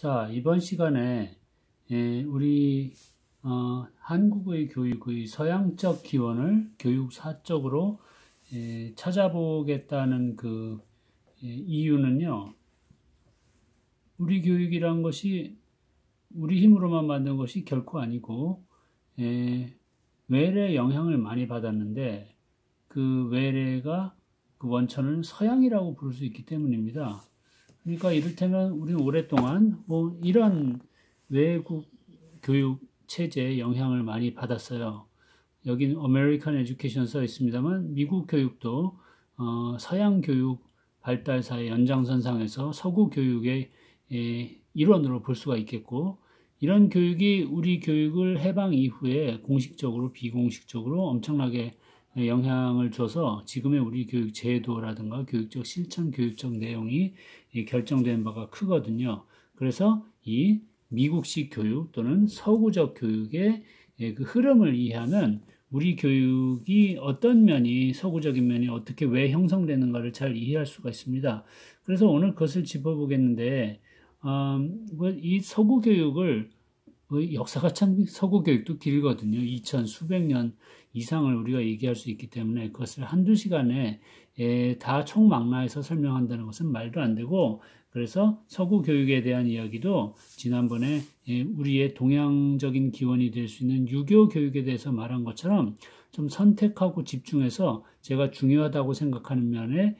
자, 이번 시간에 우리 한국의 교육의 서양적 기원을 교육사적으로 찾아보겠다는 그 이유는요. 우리 교육이란 것이 우리 힘으로만 만든 것이 결코 아니고 외래 영향을 많이 받았는데 그 외래가 그 원천을 서양이라고 부를 수 있기 때문입니다. 그러니까 이를테면 우리는 오랫동안 이런 외국 교육 체제의 영향을 많이 받았어요. 여긴 American Education 써 있습니다만 미국 교육도 서양 교육 발달사의 연장선상에서 서구 교육의 일원으로 볼 수가 있겠고, 이런 교육이 우리 교육을 해방 이후에 공식적으로 비공식적으로 엄청나게 영향을 줘서 지금의 우리 교육 제도라든가 교육적 실천, 교육적 내용이 결정된 바가 크거든요. 그래서 이 미국식 교육 또는 서구적 교육의 그 흐름을 이해하면 우리 교육이 어떤 면이 서구적인 면이 어떻게 왜 형성되는가를 잘 이해할 수가 있습니다. 그래서 오늘 그것을 짚어보겠는데 이 서구 교육을 역사가 참 서구 교육도 길거든요. 2000 수백 년 이상을 우리가 얘기할 수 있기 때문에 그것을 한두 시간에 다 총망라해서 설명한다는 것은 말도 안 되고, 그래서 서구 교육에 대한 이야기도 지난번에 우리의 동양적인 기원이 될 수 있는 유교 교육에 대해서 말한 것처럼 좀 선택하고 집중해서 제가 중요하다고 생각하는 면에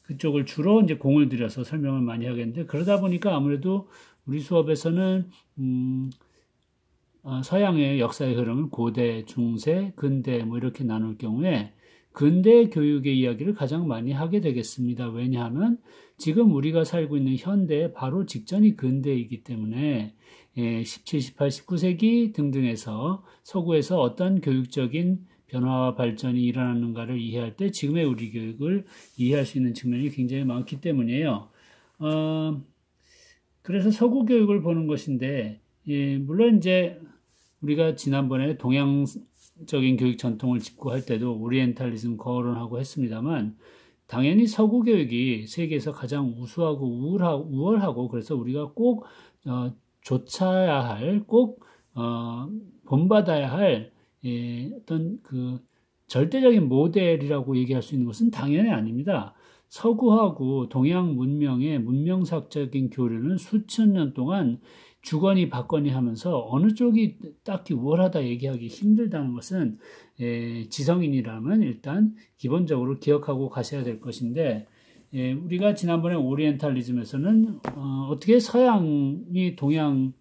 그쪽을 주로 이제 공을 들여서 설명을 많이 하겠는데, 그러다 보니까 아무래도 우리 수업에서는 서양의 역사의 흐름을 고대, 중세, 근대 이렇게 나눌 경우에 근대 교육의 이야기를 가장 많이 하게 되겠습니다. 왜냐하면 지금 우리가 살고 있는 현대의 바로 직전이 근대이기 때문에 17, 18, 19세기 등등에서 서구에서 어떤 교육적인 변화와 발전이 일어나는가를 이해할 때 지금의 우리 교육을 이해할 수 있는 측면이 굉장히 많기 때문이에요. 그래서 서구 교육을 보는 것인데, 물론 이제 우리가 지난번에 동양적인 교육 전통을 짚고 할 때도 오리엔탈리즘 거론하고 했습니다만, 당연히 서구 교육이 세계에서 가장 우수하고 우월하고 그래서 우리가 꼭 좇아야 할, 꼭 본받아야 할 어떤 그 절대적인 모델이라고 얘기할 수 있는 것은 당연히 아닙니다. 서구하고 동양 문명의 문명사적인 교류는 수천 년 동안 주거니 받거니 하면서 어느 쪽이 딱히 우월하다 얘기하기 힘들다는 것은 지성인이라면 일단 기본적으로 기억하고 가셔야 될 것인데, 우리가 지난번에 오리엔탈리즘에서는 어떻게 서양이 동양에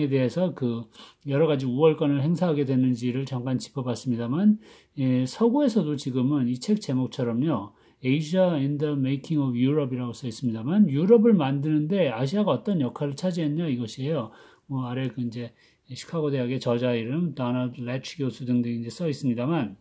대해서 그 여러 가지 우월권을 행사하게 되는지를 잠깐 짚어봤습니다만, 서구에서도 지금은 이 책 제목처럼요, Asia in the Making of Europe이라고 써 있습니다만, 유럽을 만드는데 아시아가 어떤 역할을 차지했냐 이것이에요. 아래 그 이제 시카고 대학의 저자 이름 도널드 레치 교수 등등 이제 써 있습니다만,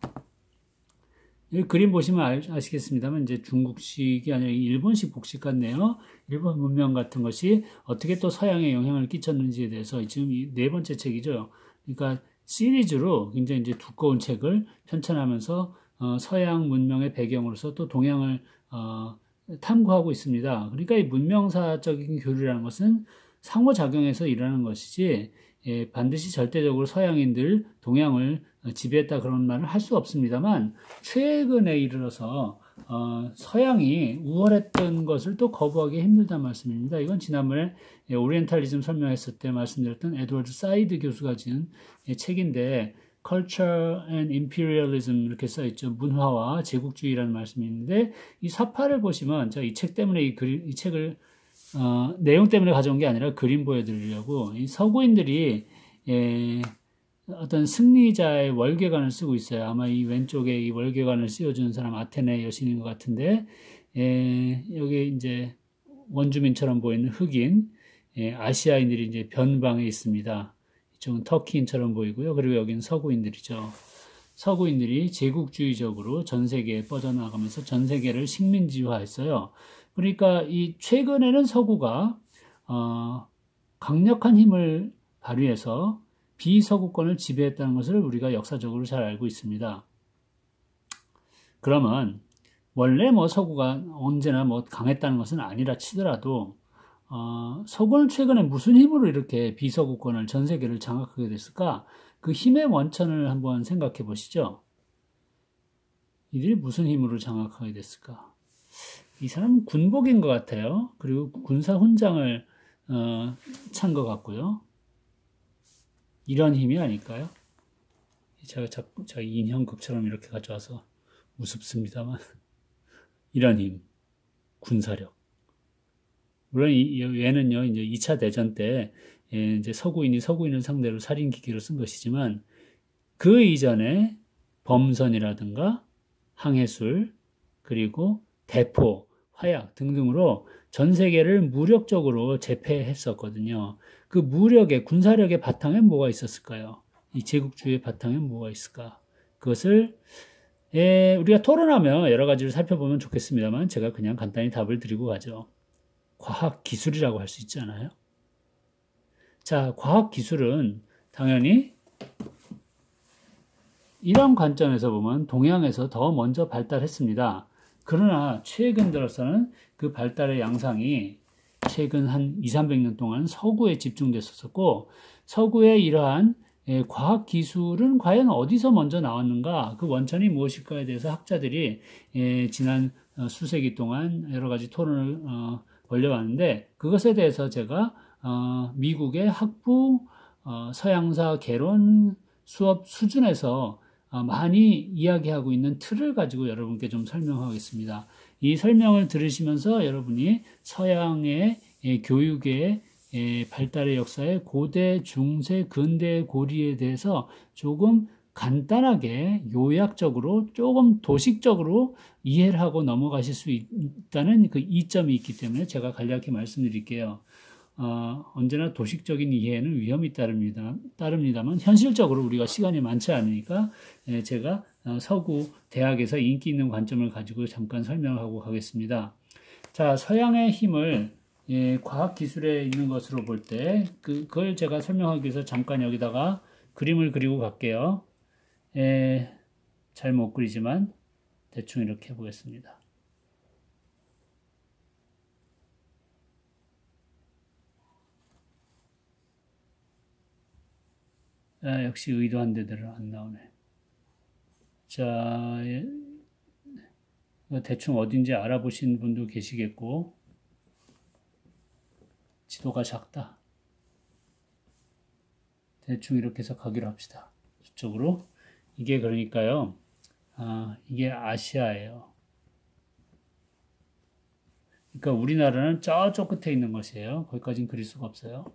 여기 그림 보시면 아시겠습니다만 이제 중국식이 아니라 일본식 복식 같네요. 일본 문명 같은 것이 어떻게 또 서양에 영향을 끼쳤는지에 대해서 지금 이 네 번째 책이죠. 그러니까 시리즈로 굉장히 이제 두꺼운 책을 편찬하면서 서양 문명의 배경으로서 또 동양을 탐구하고 있습니다. 그러니까 이 문명사적인 교류라는 것은 상호작용해서 일어나는 것이지 반드시 절대적으로 서양인들 동양을 지배했다 그런 말을 할 수 없습니다만, 최근에 이르러서 서양이 우월했던 것을 또 거부하기 힘들다는 말씀입니다. 이건 지난번에 오리엔탈리즘 설명했을 때 말씀드렸던 에드워드 사이드 교수가 지은 책인데, Culture and Imperialism 이렇게 써있죠. 문화와 제국주의라는 말씀이 있는데, 이 사파를 보시면 제가 이 책 때문에 이 책을 내용 때문에 가져온 게 아니라 그림 보여드리려고, 이 서구인들이 어떤 승리자의 월계관을 쓰고 있어요. 아마 이 왼쪽에 이 월계관을 씌워주는 사람 아테네 여신인 것 같은데, 여기 이제 원주민처럼 보이는 흑인, 아시아인들이 이제 변방에 있습니다. 이쪽은 터키인처럼 보이고요. 그리고 여기는 서구인들이죠. 서구인들이 제국주의적으로 전 세계에 뻗어나가면서 전 세계를 식민지화했어요. 그러니까 이 최근에는 서구가 강력한 힘을 발휘해서 비서구권을 지배했다는 것을 우리가 역사적으로 잘 알고 있습니다. 그러면 원래 뭐 서구가 언제나 뭐 강했다는 것은 아니라 치더라도 서구는 최근에 무슨 힘으로 이렇게 비서구권을 전 세계를 장악하게 됐을까? 그 힘의 원천을 한번 생각해 보시죠. 이들이 무슨 힘으로 장악하게 됐을까? 이 사람은 군복인 것 같아요. 그리고 군사 훈장을 찬 것 같고요. 이런 힘이 아닐까요? 제가 자꾸 인형극처럼 이렇게 가져와서 우습습니다만 이런 힘, 군사력. 물론 얘는요, 이제 2차 대전 때 이제 서구인이 서구인을 상대로 살인 기계로 쓴 것이지만 그 이전에 범선이라든가 항해술 그리고 대포, 화약 등등으로 전 세계를 무력적으로 제패했었거든요. 그 무력의 군사력의 바탕에 뭐가 있었을까요? 이 제국주의의 바탕에 뭐가 있을까? 그것을 우리가 토론하며 여러 가지를 살펴보면 좋겠습니다만 제가 그냥 간단히 답을 드리고 가죠. 과학 기술이라고 할 수 있지 않아요? 자, 과학 기술은 당연히 이런 관점에서 보면 동양에서 더 먼저 발달했습니다. 그러나 최근 들어서는 그 발달의 양상이 최근 한 2, 300년 동안 서구에 집중됐었고 서구의 이러한 과학 기술은 과연 어디서 먼저 나왔는가? 그 원천이 무엇일까에 대해서 학자들이 지난 수세기 동안 여러 가지 토론을 벌려왔는데 그것에 대해서 제가 미국의 학부 서양사 개론 수업 수준에서 많이 이야기하고 있는 틀을 가지고 여러분께 좀 설명하겠습니다. 이 설명을 들으시면서 여러분이 서양의 교육의 발달의 역사의 고대, 중세, 근대, 고리에 대해서 조금 간단하게 요약적으로 조금 도식적으로 이해를 하고 넘어가실 수 있다는 그 이점이 있기 때문에 제가 간략히 말씀드릴게요. 언제나 도식적인 이해에는 위험이 따릅니다만 현실적으로 우리가 시간이 많지 않으니까 제가 서구 대학에서 인기 있는 관점을 가지고 잠깐 설명하고 가겠습니다. 자, 서양의 힘을 과학 기술에 있는 것으로 볼 때 그걸 제가 설명하기 위해서 잠깐 여기다가 그림을 그리고 갈게요. 잘 못 그리지만 대충 이렇게 해보겠습니다. 역시 의도한 데대로 안 나오네. 자, 대충 어딘지 알아보신 분도 계시겠고, 지도가 작다. 대충 이렇게 해서 가기로 합시다. 저쪽으로. 이게 그러니까요, 이게 아시아예요. 그러니까 우리나라는 저쪽 끝에 있는 것이에요. 거기까지는 그릴 수가 없어요.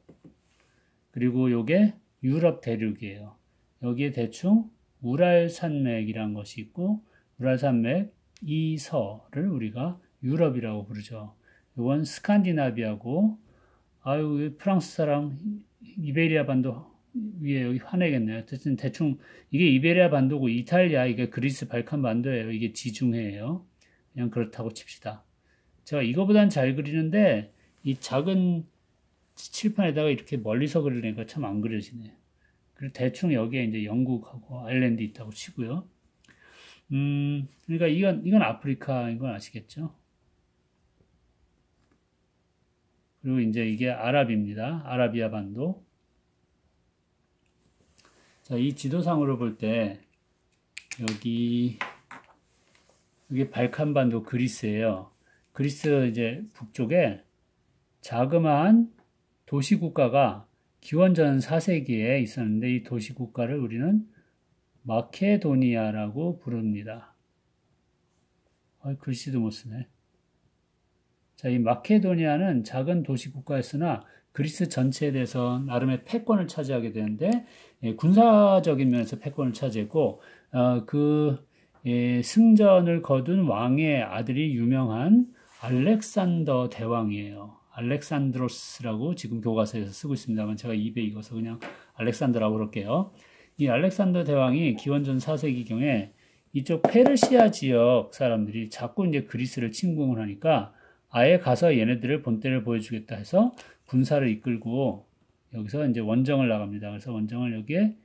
그리고 요게 유럽 대륙이에요. 여기에 대충 우랄 산맥이란 것이 있고 우랄 산맥 이서를 우리가 유럽이라고 부르죠. 이건 스칸디나비아고 프랑스 사람 이베리아 반도 위에 여기 화내겠네요. 어쨌든 대충 이게 이베리아 반도고 이탈리아 이게 그리스 발칸 반도예요. 이게 지중해예요. 그냥 그렇다고 칩시다. 제가 이거보단 잘 그리는데 이 작은 칠판에다가 이렇게 멀리서 그리려니까 참 안 그려지네. 그리고 대충 여기에 이제 영국하고 아일랜드 있다고 치고요. 그러니까 이건 아프리카인 건 아시겠죠? 그리고 이제 이게 아랍입니다. 아라비아 반도. 자, 이 지도상으로 볼 때 여기 발칸 반도 그리스예요. 그리스 이제 북쪽에 자그마한 도시국가가 기원전 4세기에 있었는데 이 도시국가를 우리는 마케도니아라고 부릅니다. 글씨도 못 쓰네. 자, 이 마케도니아는 작은 도시국가였으나 그리스 전체에 대해서 나름의 패권을 차지하게 되는데 군사적인 면에서 패권을 차지했고 승전을 거둔 왕의 아들이 유명한 알렉산더 대왕이에요. 알렉산드로스라고 지금 교과서에서 쓰고 있습니다만 제가 입에 익어서 그냥 알렉산더라고 그럴게요. 이 알렉산더 대왕이 기원전 4세기경에 이쪽 페르시아 지역 사람들이 자꾸 이제 그리스를 침공을 하니까 아예 가서 얘네들을 본때를 보여주겠다 해서 군사를 이끌고 여기서 이제 원정을 나갑니다. 그래서 원정을 여기에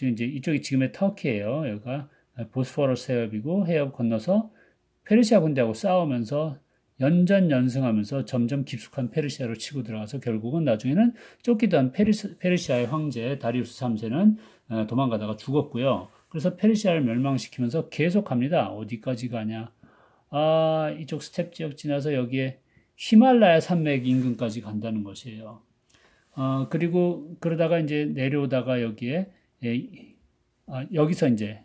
이제 이쪽이 지금의 터키예요. 여기가 보스포러스 해협이고 해협 건너서 페르시아 군대하고 싸우면서 연전연승하면서 점점 깊숙한 페르시아로 치고 들어가서 결국은 나중에는 쫓기던 페르시아의 황제 다리우스 3세는 도망가다가 죽었고요. 그래서 페르시아를 멸망시키면서 계속 갑니다. 어디까지 가냐? 이쪽 스텝 지역 지나서 여기에 히말라야 산맥 인근까지 간다는 것이에요. 그리고 그러다가 이제 내려오다가 여기에 여기서 이제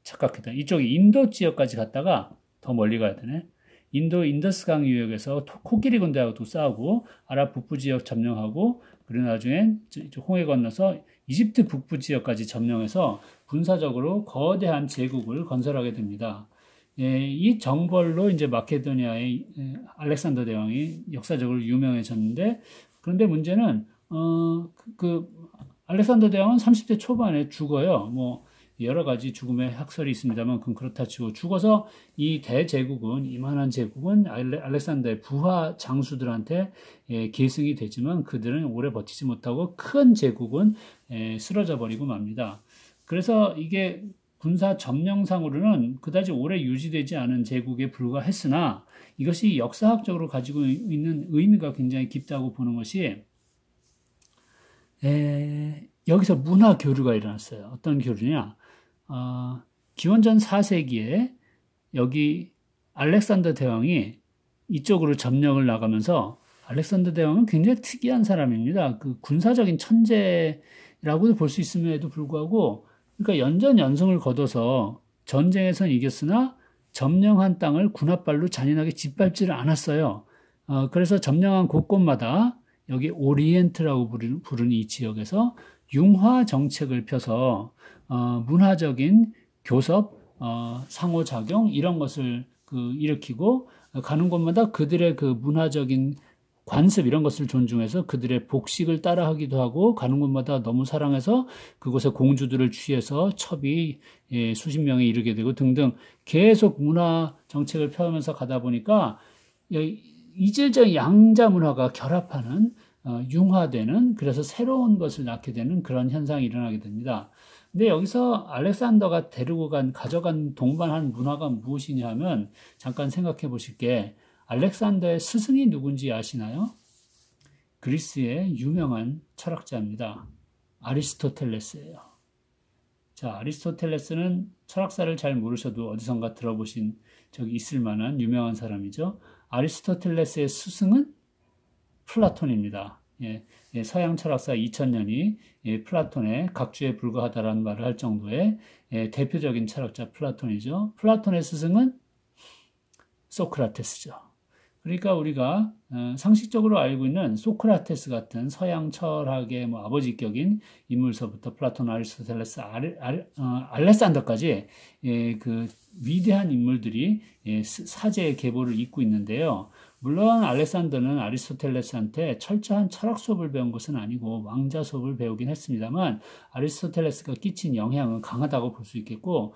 착각했다. 이쪽이 인도 지역까지 갔다가 더 멀리 가야 되네. 인더스강 유역에서 코끼리 군대하고도 싸우고 아랍 북부 지역 점령하고 그리고 나중엔 홍해 건너서 이집트 북부 지역까지 점령해서 군사적으로 거대한 제국을 건설하게 됩니다. 이 정벌로 이제 마케도니아의 알렉산더 대왕이 역사적으로 유명해졌는데 그런데 문제는 알렉산더 대왕은 30대 초반에 죽어요. 뭐 여러 가지 죽음의 학설이 있습니다만 그건 그렇다 치고 죽어서 이 대제국은 이만한 제국은 알렉산더의 부하 장수들한테 계승이 되지만 그들은 오래 버티지 못하고 큰 제국은 쓰러져 버리고 맙니다. 그래서 이게 군사 점령상으로는 그다지 오래 유지되지 않은 제국에 불과했으나 이것이 역사학적으로 가지고 있는 의미가 굉장히 깊다고 보는 것이 여기서 문화 교류가 일어났어요. 어떤 교류냐? 기원전 4세기에 여기 알렉산더 대왕이 이쪽으로 점령을 나가면서 알렉산더 대왕은 굉장히 특이한 사람입니다. 그 군사적인 천재라고도 볼 수 있음에도 불구하고 그러니까 연전연승을 거둬서 전쟁에선 이겼으나 점령한 땅을 군합발로 잔인하게 짓밟지를 않았어요. 그래서 점령한 곳곳마다 여기 오리엔트라고 부르는 이 지역에서 융화 정책을 펴서 문화적인 교섭, 상호작용 이런 것을 일으키고 가는 곳마다 그들의 그 문화적인 관습 이런 것을 존중해서 그들의 복식을 따라하기도 하고 가는 곳마다 너무 사랑해서 그곳에 공주들을 취해서 첩이 수십 명에 이르게 되고 등등 계속 문화 정책을 펴면서 가다 보니까 이질적 양자 문화가 결합하는 융화되는 그래서 새로운 것을 낳게 되는 그런 현상이 일어나게 됩니다. 근데 여기서 알렉산더가 가져간 동반한 문화가 무엇이냐 하면 잠깐 생각해 보실 게 알렉산더의 스승이 누군지 아시나요? 그리스의 유명한 철학자입니다. 아리스토텔레스예요. 자, 아리스토텔레스는 철학사를 잘 모르셔도 어디선가 들어보신 적이 있을 만한 유명한 사람이죠. 아리스토텔레스의 스승은 플라톤입니다. 서양 철학사 2000년이 플라톤의 각주에 불과하다라는 말을 할 정도의 대표적인 철학자 플라톤이죠. 플라톤의 스승은 소크라테스죠. 그러니까 우리가 상식적으로 알고 있는 소크라테스 같은 서양 철학의 아버지격인 인물서부터 플라톤, 아리스토텔레스, 알렉산더까지 그 위대한 인물들이 사제의 계보를 잇고 있는데요. 물론 알렉산더는 아리스토텔레스한테 철저한 철학 수업을 배운 것은 아니고 왕자 수업을 배우긴 했습니다만 아리스토텔레스가 끼친 영향은 강하다고 볼 수 있겠고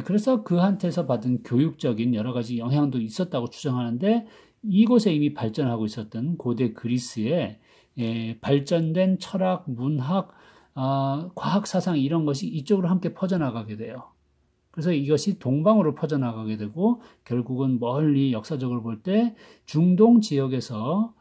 그래서 그한테서 받은 교육적인 여러 가지 영향도 있었다고 추정하는데 이곳에 이미 발전하고 있었던 고대 그리스의 발전된 철학, 문학, 과학 사상 이런 것이 이쪽으로 함께 퍼져나가게 돼요. 그래서 이것이 동방으로 퍼져나가게 되고 결국은 멀리 역사적으로 볼 때 중동 지역에서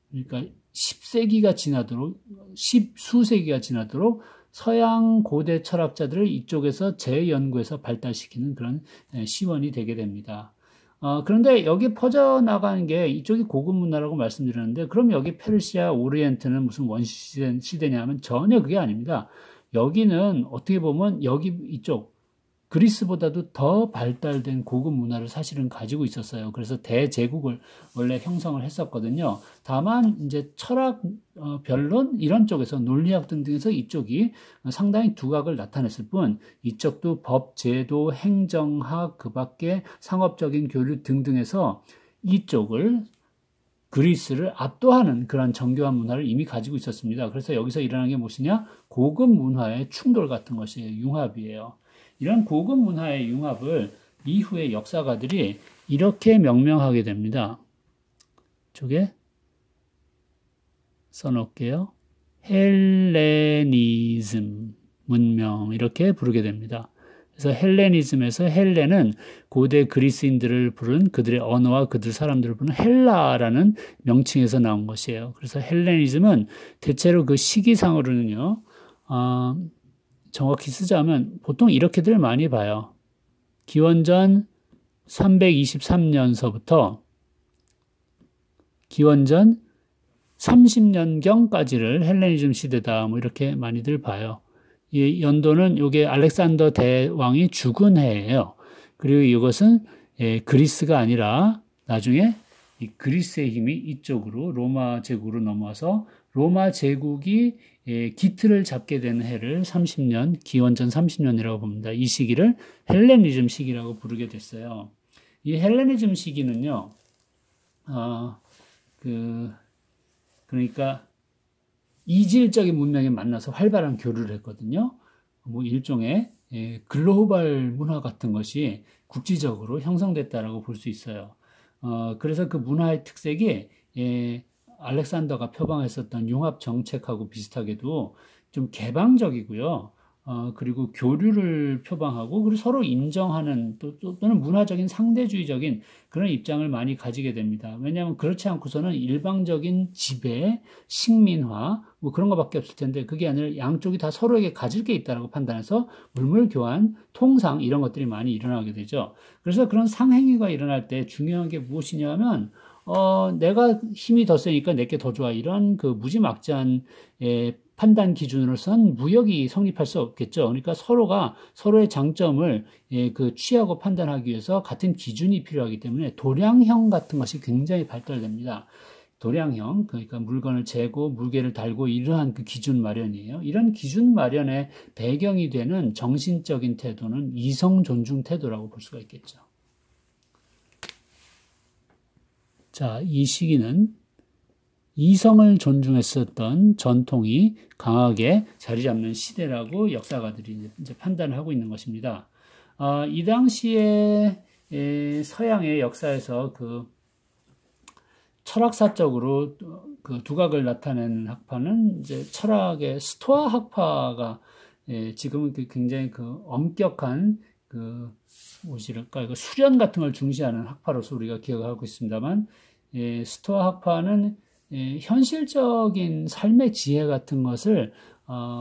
그러니까 10세기가 지나도록 수세기가 지나도록 서양 고대 철학자들을 이쪽에서 재연구해서 발달시키는 그런 시원이 되게 됩니다. 그런데 여기 퍼져나가는 게 이쪽이 고급 문화라고 말씀드렸는데 그럼 여기 페르시아, 오리엔트는 무슨 원시 시대냐 하면 전혀 그게 아닙니다. 여기는 어떻게 보면 이쪽 그리스보다도 더 발달된 고급 문화를 사실은 가지고 있었어요. 그래서 대제국을 원래 형성을 했었거든요. 다만 이제 철학, 변론 이런 쪽에서 논리학 등등에서 이쪽이 상당히 두각을 나타냈을 뿐 이쪽도 법, 제도, 행정학 그밖에 상업적인 교류 등등에서 이쪽을 그리스를 압도하는 그런 정교한 문화를 이미 가지고 있었습니다. 그래서 여기서 일어나는 게 무엇이냐? 고급 문화의 충돌 같은 것이에요. 융합이에요. 이런 고급 문화의 융합을 이후의 역사가들이 이렇게 명명하게 됩니다. 이쪽에 써놓을게요. 헬레니즘, 문명 이렇게 부르게 됩니다. 그래서 헬레니즘에서 헬레는 고대 그리스인들을 부른 그들의 언어와 그들 사람들을 부른 헬라라는 명칭에서 나온 것이에요. 그래서 헬레니즘은 대체로 그 시기상으로는요, 정확히 쓰자면 보통 이렇게들 많이 봐요. 기원전 323년서부터 기원전 30년경까지를 헬레니즘 시대다. 뭐 이렇게 많이들 봐요. 이 연도는 이게 알렉산더 대왕이 죽은 해예요. 그리고 이것은 그리스가 아니라 나중에 이 그리스의 힘이 이쪽으로 로마 제국으로 넘어와서 로마 제국이 기틀을 잡게 되는 해를 30년, 기원전 30년이라고 봅니다. 이 시기를 헬레니즘 시기라고 부르게 됐어요. 이 헬레니즘 시기는요, 그러니까 이질적인 문명이 만나서 활발한 교류를 했거든요. 뭐 일종의 글로벌 문화 같은 것이 국지적으로 형성됐다라고 볼 수 있어요. 그래서 그 문화의 특색이 알렉산더가 표방했었던 융합 정책하고 비슷하게도 좀 개방적이고요. 그리고 교류를 표방하고 그리고 서로 인정하는 또는 문화적인 상대주의적인 그런 입장을 많이 가지게 됩니다. 왜냐하면 그렇지 않고서는 일방적인 지배, 식민화 뭐 그런 것밖에 없을 텐데 그게 아니라 양쪽이 다 서로에게 가질 게 있다고 판단해서 물물 교환, 통상 이런 것들이 많이 일어나게 되죠. 그래서 그런 상행위가 일어날 때 중요한 게 무엇이냐면 내가 힘이 더 세니까 내게 더 좋아. 이런 그 무지막지한 판단 기준으로선 무역이 성립할 수 없겠죠. 그러니까 서로가 서로의 장점을 취하고 판단하기 위해서 같은 기준이 필요하기 때문에 도량형 같은 것이 굉장히 발달됩니다. 도량형, 그러니까 물건을 재고 물개를 달고 이러한 그 기준 마련이에요. 이런 기준 마련의 배경이 되는 정신적인 태도는 이성 존중 태도라고 볼 수가 있겠죠. 자, 이 시기는 이성을 존중했었던 전통이 강하게 자리 잡는 시대라고 역사가들이 이제 판단을 하고 있는 것입니다. 이 당시에 서양의 역사에서 그 철학사적으로 그 두각을 나타내는 학파는 이제 철학의 스토아 학파가 지금은 굉장히 그 엄격한 그 무엇이랄까 수련 같은 걸 중시하는 학파로서 우리가 기억하고 있습니다만 스토아 학파는 현실적인 삶의 지혜 같은 것을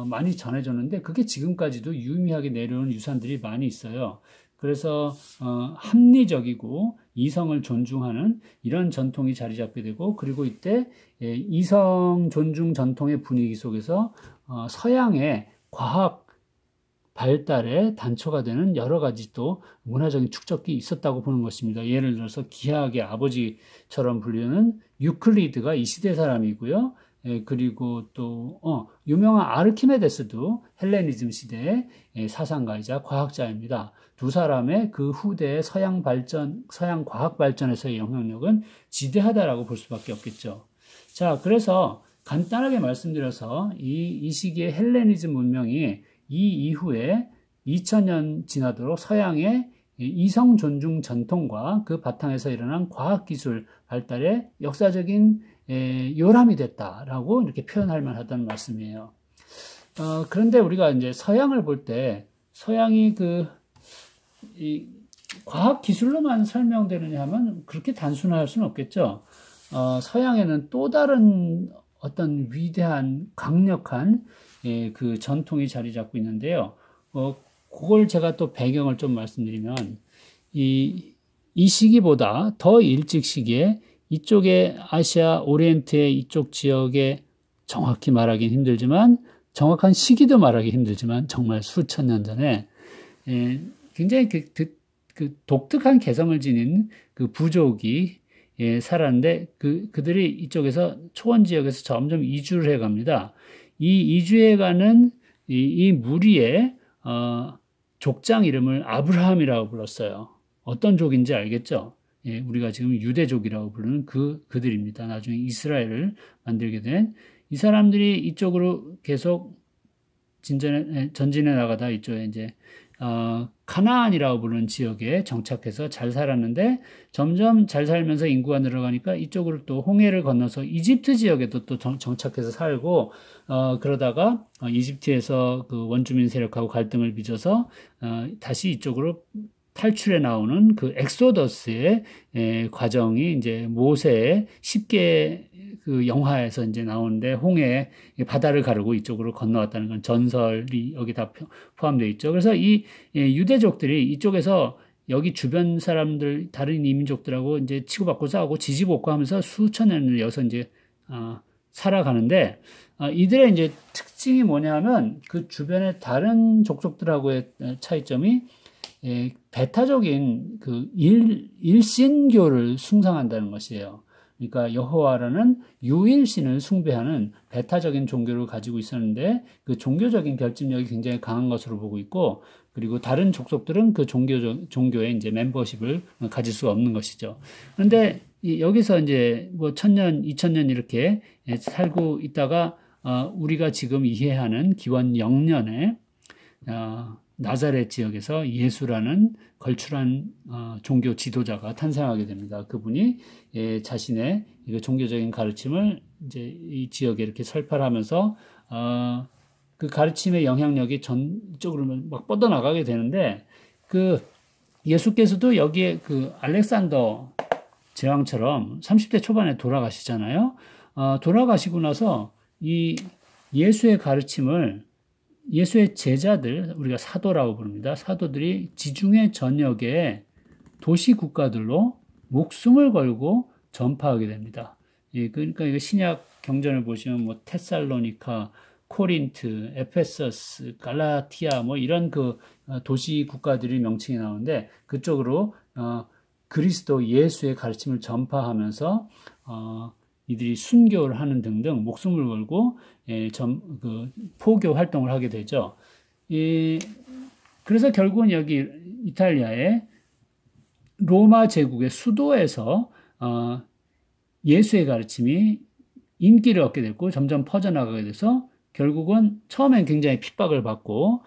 많이 전해줬는데 그게 지금까지도 유의미하게 내려오는 유산들이 많이 있어요. 그래서 합리적이고 이성을 존중하는 이런 전통이 자리 잡게 되고 그리고 이때 이성 존중 전통의 분위기 속에서 서양의 과학 발달의 단초가 되는 여러 가지 또 문화적인 축적이 있었다고 보는 것입니다. 예를 들어서 기하학의 아버지처럼 불리는 유클리드가 이 시대 사람이고요. 그리고 또 유명한 아르키메데스도 헬레니즘 시대의 사상가이자 과학자입니다. 두 사람의 그 후대의 서양 과학 발전에서의 영향력은 지대하다라고 볼 수밖에 없겠죠. 자, 그래서 간단하게 말씀드려서 이 시기의 헬레니즘 문명이 이 이후에 2000년 지나도록 서양의 이성 존중 전통과 그 바탕에서 일어난 과학기술 발달의 역사적인 요람이 됐다라고 이렇게 표현할 만하다는 말씀이에요. 그런데 우리가 이제 서양을 볼 때 서양이 이 과학 기술로만 설명되느냐 하면 그렇게 단순할 수는 없겠죠. 서양에는 또 다른 어떤 위대한 강력한 그 전통이 자리 잡고 있는데요. 그걸 제가 또 배경을 좀 말씀드리면 이 시기보다 더 일찍 시기에 이쪽에 아시아 오리엔트의 이쪽 지역에 정확히 말하기 힘들지만 정확한 시기도 말하기 힘들지만 정말 수천 년 전에 굉장히 그 독특한 개성을 지닌 그 부족이 살았는데 그들이 이쪽에서 초원 지역에서 점점 이주를 해 갑니다. 이 이주해가는 이 무리의 족장 이름을 아브라함이라고 불렀어요. 어떤 족인지 알겠죠? 우리가 지금 유대족이라고 부르는 그들입니다. 나중에 이스라엘을 만들게 된 이 사람들이 이쪽으로 계속 전진해 나가다 이쪽에 이제 가나안이라고 부르는 지역에 정착해서 잘 살았는데 점점 잘 살면서 인구가 늘어가니까 이쪽으로 또 홍해를 건너서 이집트 지역에도 또 정착해서 살고 그러다가 이집트에서 그 원주민 세력하고 갈등을 빚어서 다시 이쪽으로 탈출해 나오는 그 엑소더스의 과정이 이제 모세의 10개 그 영화에서 이제 나오는데 홍해 바다를 가르고 이쪽으로 건너왔다는 건 전설이 여기 다 포함되어 있죠. 그래서 이 유대족들이 이쪽에서 여기 주변 사람들 다른 이민족들하고 이제 치고받고 싸우고 지지볶고 하면서 수천 년을 이어서 이제 살아가는데 이들의 이제 특징이 뭐냐면 그 주변의 다른 족속들하고의 차이점이 배타적인 그 일신교를 숭상한다는 것이에요. 그러니까 여호와라는 유일신을 숭배하는 배타적인 종교를 가지고 있었는데 그 종교적인 결집력이 굉장히 강한 것으로 보고 있고 그리고 다른 족속들은 그 종교의 이제 멤버십을 가질 수가 없는 것이죠. 그런데 여기서 이제 뭐 1000년, 2000년 이렇게 살고 있다가 우리가 지금 이해하는 기원 0년에 나사렛 지역에서 예수라는 걸출한 종교 지도자가 탄생하게 됩니다. 그분이 자신의 종교적인 가르침을 이제 이 지역에 이렇게 설파하면서 그 가르침의 영향력이 전적으로 막 뻗어나가게 되는데 그 예수께서도 여기에 그 알렉산더 제왕처럼 30대 초반에 돌아가시잖아요. 돌아가시고 나서 이 예수의 가르침을 예수의 제자들, 우리가 사도라고 부릅니다. 사도들이 지중해 전역의 도시 국가들로 목숨을 걸고 전파하게 됩니다. 예, 그러니까 이거 신약 경전을 보시면 뭐 테살로니카, 코린트, 에페서스, 갈라티아 뭐 이런 그 도시 국가들이 명칭이 나오는데 그쪽으로 그리스도 예수의 가르침을 전파하면서 이들이 순교를 하는 등등 목숨을 걸고 포교 활동을 하게 되죠. 그래서 결국은 여기 이탈리아의 로마 제국의 수도에서 예수의 가르침이 인기를 얻게 됐고 점점 퍼져나가게 돼서 결국은 처음엔 굉장히 핍박을 받고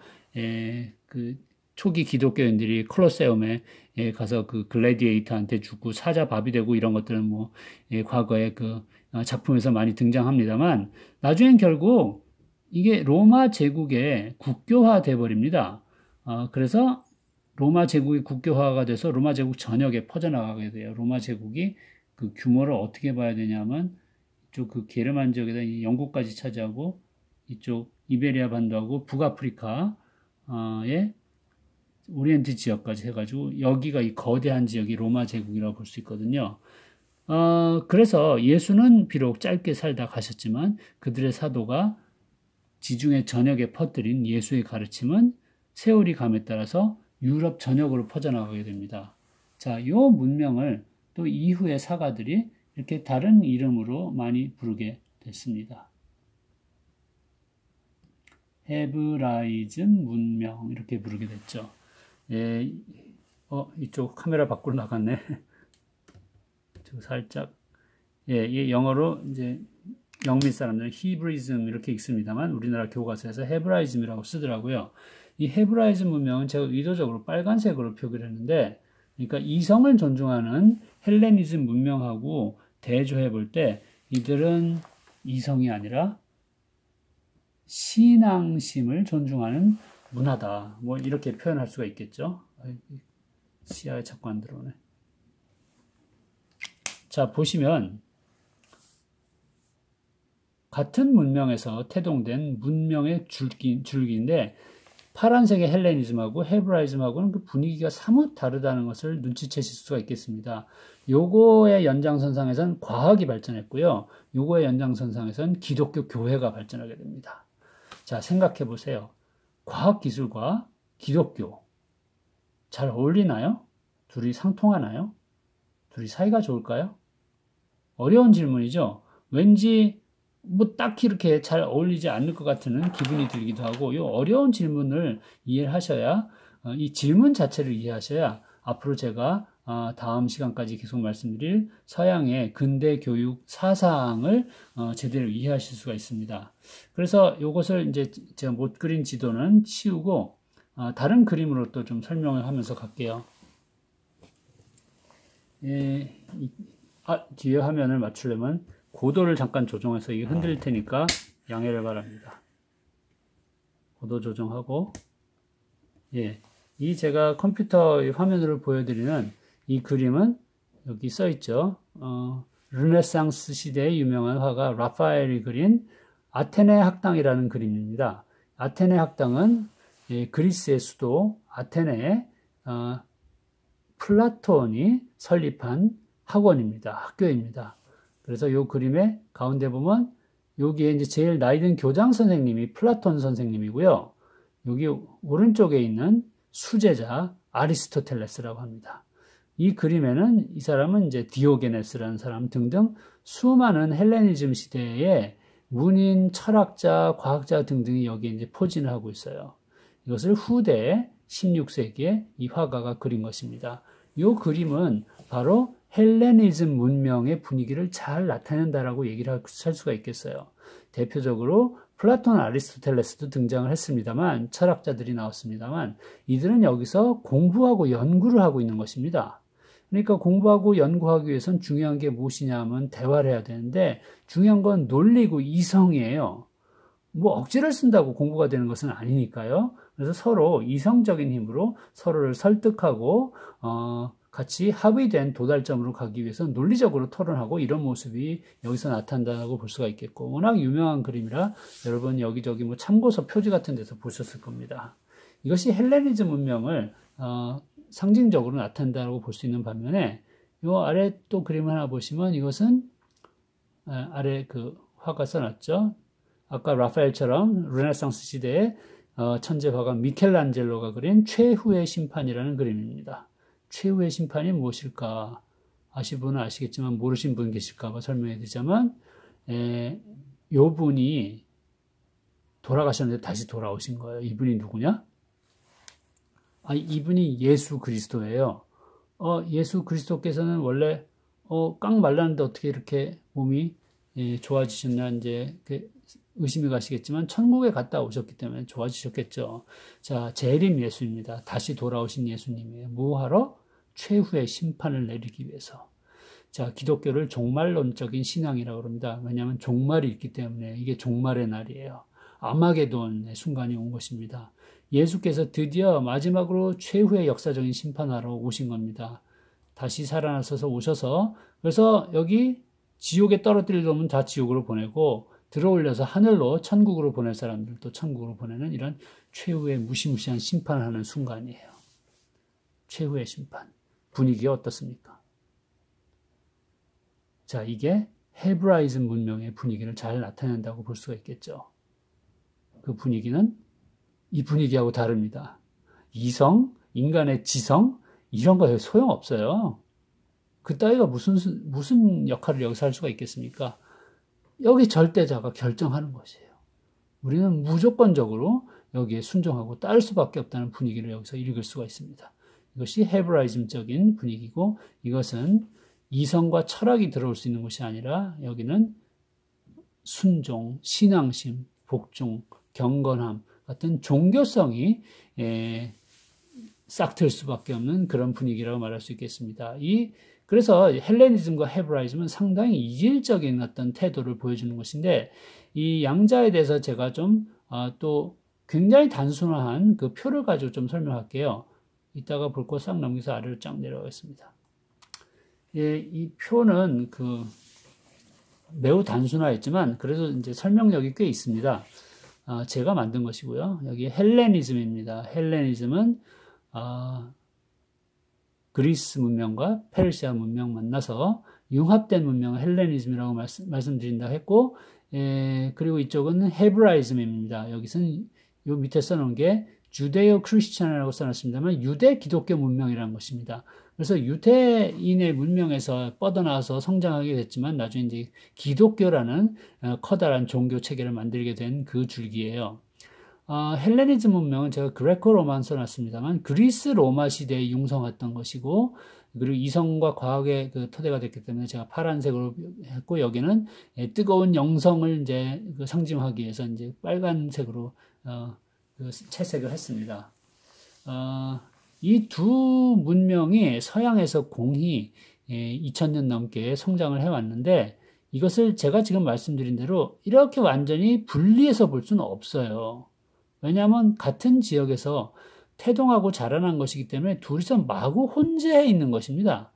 그 초기 기독교인들이 콜로세움에 가서 그 글래디에이터한테 죽고 사자밥이 되고 이런 것들은 뭐 과거에 그 작품에서 많이 등장합니다만 나중엔 결국 이게 로마 제국의 국교화 돼 버립니다. 그래서 로마 제국이 국교화가 돼서 로마 제국 전역에 퍼져나가게 돼요. 로마 제국이 그 규모를 어떻게 봐야 되냐면 이쪽 그 게르만 지역에다 영국까지 차지하고 이쪽 이베리아 반도하고 북아프리카의 오리엔트 지역까지 해가지고 여기가 이 거대한 지역이 로마 제국이라고 볼 수 있거든요. 그래서 예수는 비록 짧게 살다 가셨지만 그들의 사도가 지중해 전역에 퍼뜨린 예수의 가르침은 세월이 감에 따라서 유럽 전역으로 퍼져나가게 됩니다. 자, 이 문명을 또 이후의 사가들이 이렇게 다른 이름으로 많이 부르게 됐습니다. 헤브라이즘 문명 이렇게 부르게 됐죠. 이쪽 카메라 밖으로 나갔네. 저 살짝 영어로 이제 영미 사람들은 히브리즘 이렇게 읽습니다만 우리나라 교과서에서 헤브라이즘이라고 쓰더라고요. 이 헤브라이즘 문명은 제가 의도적으로 빨간색으로 표기를 했는데 그러니까 이성을 존중하는 헬레니즘 문명하고 대조해 볼 때 이들은 이성이 아니라 신앙심을 존중하는 문화다. 뭐 이렇게 표현할 수가 있겠죠. 시야에 자꾸 안 들어오네. 자, 보시면 같은 문명에서 태동된 문명의 줄기인데 파란색의 헬레니즘하고 헤브라이즘하고는 그 분위기가 사뭇 다르다는 것을 눈치채실 수가 있겠습니다. 요거의 연장선상에선 과학이 발전했고요. 요거의 연장선상에선 기독교 교회가 발전하게 됩니다. 자, 생각해 보세요. 과학기술과 기독교 잘 어울리나요? 둘이 상통하나요? 둘이 사이가 좋을까요? 어려운 질문이죠. 왠지 뭐 딱히 이렇게 잘 어울리지 않을 것 같은 기분이 들기도 하고 이 어려운 질문을 이해하셔야 이 질문 자체를 이해하셔야 앞으로 제가 다음 시간까지 계속 말씀드릴 서양의 근대 교육 사상을 제대로 이해하실 수가 있습니다. 그래서 이것을 이제 제가 못 그린 지도는 치우고 다른 그림으로 또 좀 설명을 하면서 갈게요. 뒤에 화면을 맞추려면 고도를 잠깐 조정해서 이게 흔들릴 테니까 양해를 바랍니다. 고도 조정하고, 이 제가 컴퓨터 화면으로 보여드리는 이 그림은 여기 써 있죠. 르네상스 시대의 유명한 화가 라파엘이 그린 아테네 학당이라는 그림입니다. 아테네 학당은 그리스의 수도 아테네에 플라톤이 설립한 학원입니다. 학교입니다. 그래서 이 그림의 가운데 보면 여기에 이제 제일 나이 든 교장 선생님이 플라톤 선생님이고요. 여기 오른쪽에 있는 수제자 아리스토텔레스라고 합니다. 이 그림에는 이 사람은 이제 디오게네스라는 사람 등등 수많은 헬레니즘 시대의 문인, 철학자, 과학자 등등이 여기에 이제 포진을 하고 있어요. 이것을 후대 16세기에 이 화가가 그린 것입니다. 이 그림은 바로 헬레니즘 문명의 분위기를 잘 나타낸다라고 얘기를 할 수가 있겠어요. 대표적으로 플라톤, 아리스토텔레스도 등장을 했습니다만, 철학자들이 나왔습니다만, 이들은 여기서 공부하고 연구를 하고 있는 것입니다. 그러니까 공부하고 연구하기 위해서는 중요한 게 무엇이냐 하면 대화를 해야 되는데, 중요한 건 논리고 이성이에요. 뭐 억지를 쓴다고 공부가 되는 것은 아니니까요. 그래서 서로 이성적인 힘으로 서로를 설득하고 같이 합의된 도달점으로 가기 위해서 논리적으로 토론하고 이런 모습이 여기서 나타난다고 볼 수가 있겠고, 워낙 유명한 그림이라 여러분 여기저기 뭐 참고서 표지 같은 데서 보셨을 겁니다. 이것이 헬레니즘 문명을 상징적으로 나타낸다고 볼 수 있는 반면에 이 아래 또 그림 하나 보시면 이것은 아래 그 화가 써놨죠. 아까 라파엘처럼 르네상스 시대의 천재 화가 미켈란젤로가 그린 최후의 심판이라는 그림입니다. 최후의 심판이 무엇일까? 아시는 분은 아시겠지만 모르신 분 계실까 봐 설명해 드리자면 요 분이 돌아가셨는데 다시 돌아오신 거예요. 이분이 누구냐? 이분이 예수 그리스도예요. 예수 그리스도께서는 원래 깡 말랐는데 어떻게 이렇게 몸이 좋아지셨나 이제 의심이 가시겠지만 천국에 갔다 오셨기 때문에 좋아지셨겠죠. 자, 재림 예수입니다. 다시 돌아오신 예수님이에요. 뭐하러? 최후의 심판을 내리기 위해서. 자, 기독교를 종말론적인 신앙이라고 합니다. 왜냐하면 종말이 있기 때문에 이게 종말의 날이에요. 아마게돈의 순간이 온 것입니다. 예수께서 드디어 마지막으로 최후의 역사적인 심판하러 오신 겁니다. 다시 살아나셔서 오셔서 그래서 여기 지옥에 떨어뜨릴 놈은 다 지옥으로 보내고 들어올려서 하늘로 천국으로 보낼 사람들도 천국으로 보내는 이런 최후의 무시무시한 심판을 하는 순간이에요. 최후의 심판. 분위기가 어떻습니까? 자, 이게 헤브라이즘 문명의 분위기를 잘 나타낸다고 볼 수가 있겠죠. 그 분위기는 이 분위기하고 다릅니다. 이성, 인간의 지성, 이런 거에 소용없어요. 그 따위가 무슨 역할을 여기서 할 수가 있겠습니까? 여기 절대자가 결정하는 것이에요. 우리는 무조건적으로 여기에 순종하고 따를 수밖에 없다는 분위기를 여기서 읽을 수가 있습니다. 이것이 헤브라이즘적인 분위기고 이것은 이성과 철학이 들어올 수 있는 것이 아니라 여기는 순종, 신앙심, 복종, 경건함 같은 종교성이 싹틀 수밖에 없는 그런 분위기라고 말할 수 있겠습니다. 그래서 헬레니즘과 헤브라이즘은 상당히 이질적인 어떤 태도를 보여주는 것인데 이 양자에 대해서 제가 좀 또 굉장히 단순화한 그 표를 가지고 좀 설명할게요. 이따가 볼 거 싹 넘겨서 아래로 쫙 내려가겠습니다. 이 표는 매우 단순화했지만 그래도 이제 설명력이 꽤 있습니다. 제가 만든 것이고요. 여기 헬레니즘입니다. 헬레니즘은 그리스 문명과 페르시아 문명 만나서 융합된 문명을 헬레니즘이라고 말씀드린다고 했고, 그리고 이쪽은 헤브라이즘입니다. 여기서는 요 밑에 써놓은 게 주데오 크리스천이라고 써놨습니다만 유대 기독교 문명이라는 것입니다. 그래서 유대인의 문명에서 뻗어나와서 성장하게 됐지만 나중에 이제 기독교라는 커다란 종교 체계를 만들게 된 그 줄기예요. 헬레니즘 문명은 제가 그레코 로만 써놨습니다만 그리스 로마 시대에 융성했던 것이고 그리고 이성과 과학의 그 토대가 됐기 때문에 제가 파란색으로 했고 여기는 뜨거운 영성을 상징하기 위해서 이제 빨간색으로 채색을 했습니다. 이 두 문명이 서양에서 공히 2000년 넘게 성장을 해왔는데 이것을 제가 지금 말씀드린 대로 이렇게 완전히 분리해서 볼 수는 없어요. 왜냐하면 같은 지역에서 태동하고 자라난 것이기 때문에 둘이서 마구 혼재해 있는 것입니다.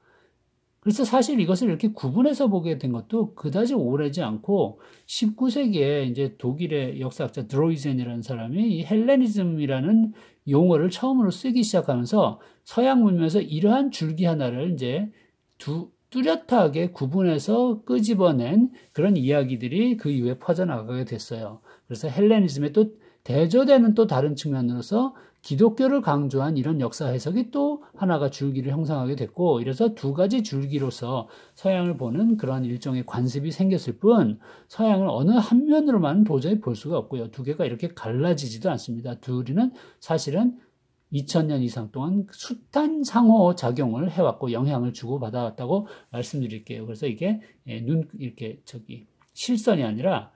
그래서 사실 이것을 이렇게 구분해서 보게 된 것도 그다지 오래지 않고 19세기에 이제 독일의 역사학자 드로이젠이라는 사람이 이 헬레니즘이라는 용어를 처음으로 쓰기 시작하면서 서양 문명에서 이러한 줄기 하나를 이제 뚜렷하게 구분해서 끄집어낸 그런 이야기들이 그 이후에 퍼져나가게 됐어요. 그래서 헬레니즘의 또 대조되는 또 다른 측면으로서 기독교를 강조한 이런 역사 해석이 또 하나가 줄기를 형성하게 됐고, 이래서 두 가지 줄기로서 서양을 보는 그런 일종의 관습이 생겼을 뿐, 서양을 어느 한 면으로만 도저히 볼 수가 없고요. 두 개가 이렇게 갈라지지도 않습니다. 둘이는 사실은 2000년 이상 동안 숱한 상호 작용을 해왔고 영향을 주고 받아왔다고 말씀드릴게요. 그래서 이게 이렇게 실선이 아니라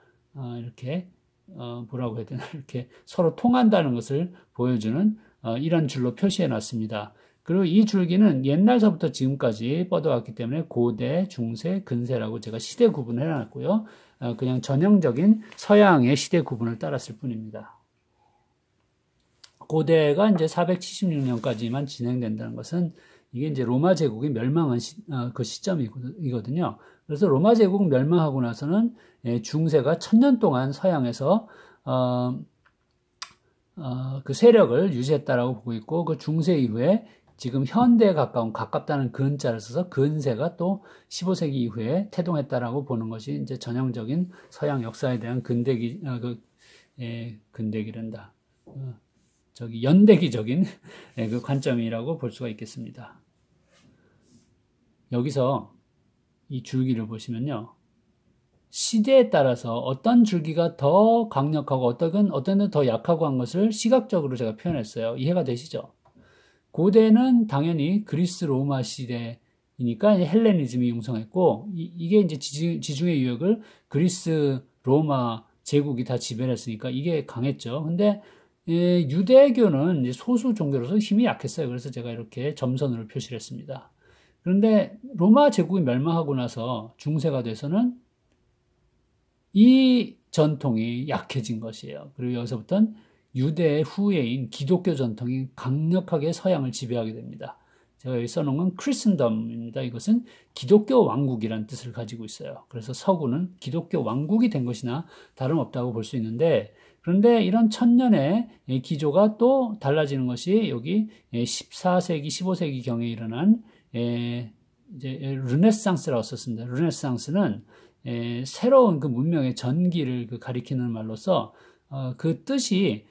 이렇게 뭐라고 해야 되나, 이렇게 서로 통한다는 것을 보여주는 이런 줄로 표시해 놨습니다. 그리고 이 줄기는 옛날서부터 지금까지 뻗어왔기 때문에 고대, 중세, 근세라고 제가 시대 구분을 해놨고요. 그냥 전형적인 서양의 시대 구분을 따랐을 뿐입니다. 고대가 이제 476년까지만 진행된다는 것은 이게 이제 로마 제국이 멸망한 그 시점이거든요. 그래서 로마 제국 멸망하고 나서는 중세가 1000년 동안 서양에서 그 세력을 유지했다라고 보고 있고, 그 중세 이후에 지금 현대에 가깝다는 근자를 써서 근세가 또 15세기 이후에 태동했다라고 보는 것이 이제 전형적인 서양 역사에 대한 근대기란다. 연대기적인 그 관점이라고 볼 수가 있겠습니다. 여기서 이 줄기를 보시면요. 시대에 따라서 어떤 줄기가 더 강력하고 어떤 데는 더 약하고 한 것을 시각적으로 제가 표현했어요. 이해가 되시죠? 고대는 당연히 그리스 로마 시대이니까 헬레니즘이 융성했고, 이게 이제 지중해 유역을 그리스 로마 제국이 다 지배했으니까 이게 강했죠. 근데 유대교는 이제 소수 종교로서 힘이 약했어요. 그래서 제가 이렇게 점선으로 표시를 했습니다. 그런데 로마 제국이 멸망하고 나서 중세가 돼서는 이 전통이 약해진 것이에요. 그리고 여기서부터는 유대의 후예인 기독교 전통이 강력하게 서양을 지배하게 됩니다. 제가 여기 써놓은 건 크리스덤입니다. 이것은 기독교 왕국이라는 뜻을 가지고 있어요. 그래서 서구는 기독교 왕국이 된 것이나 다름없다고 볼 수 있는데, 그런데 이런 1000년의 기조가 또 달라지는 것이 여기 14세기, 15세기 경에 일어난 이제 르네상스라고 썼습니다. 르네상스는 새로운 그 문명의 전기를 가리키는 말로서 그 뜻이